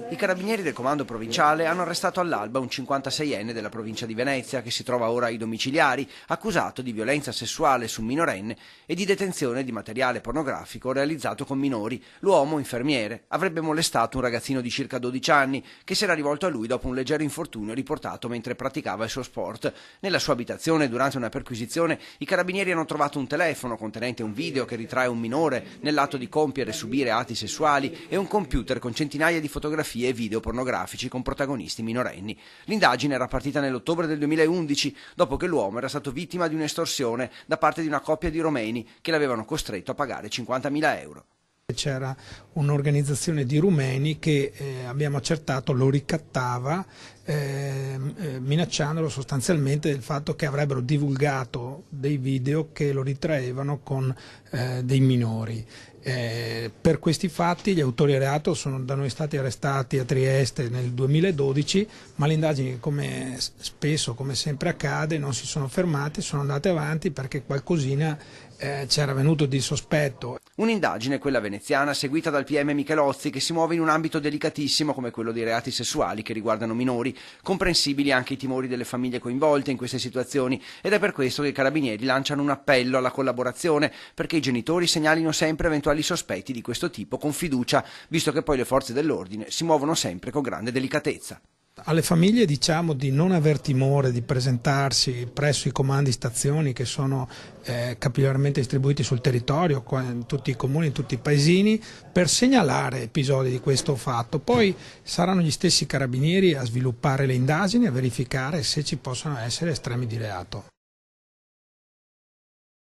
I carabinieri del comando provinciale hanno arrestato all'alba un 56enne della provincia di Venezia che si trova ora ai domiciliari, accusato di violenza sessuale su un minorenne e di detenzione di materiale pornografico realizzato con minori. L'uomo, infermiere, avrebbe molestato un ragazzino di circa 12 anni che si era rivolto a lui dopo un leggero infortunio riportato mentre praticava il suo sport. Nella sua abitazione, durante una perquisizione, i carabinieri hanno trovato un telefono contenente un video che ritrae un minore nell'atto di compiere e subire atti sessuali e un computer con centinaia di fotografie e video pornografici con protagonisti minorenni. L'indagine era partita nell'ottobre del 2011, dopo che l'uomo era stato vittima di un'estorsione da parte di una coppia di romeni che l'avevano costretto a pagare 50.000 euro. C'era un'organizzazione di rumeni che abbiamo accertato lo ricattava minacciandolo sostanzialmente del fatto che avrebbero divulgato dei video che lo ritraevano con dei minori. Per questi fatti gli autori di reato sono da noi stati arrestati a Trieste nel 2012, ma le indagini, come spesso, come sempre accade, non si sono fermate, sono andate avanti perché qualcosina c'era venuto di sospetto. Un'indagine, quella veneziana, seguita dal PM Michelozzi, che si muove in un ambito delicatissimo come quello dei reati sessuali che riguardano minori, comprensibili anche i timori delle famiglie coinvolte in queste situazioni, ed è per questo che i carabinieri lanciano un appello alla collaborazione perché i genitori segnalino sempre eventuali sospetti di questo tipo con fiducia, visto che poi le forze dell'ordine si muovono sempre con grande delicatezza. Alle famiglie diciamo di non aver timore di presentarsi presso i comandi stazioni che sono capillarmente distribuiti sul territorio, in tutti i comuni, in tutti i paesini, per segnalare episodi di questo fatto. Poi saranno gli stessi carabinieri a sviluppare le indagini, a verificare se ci possono essere estremi di reato.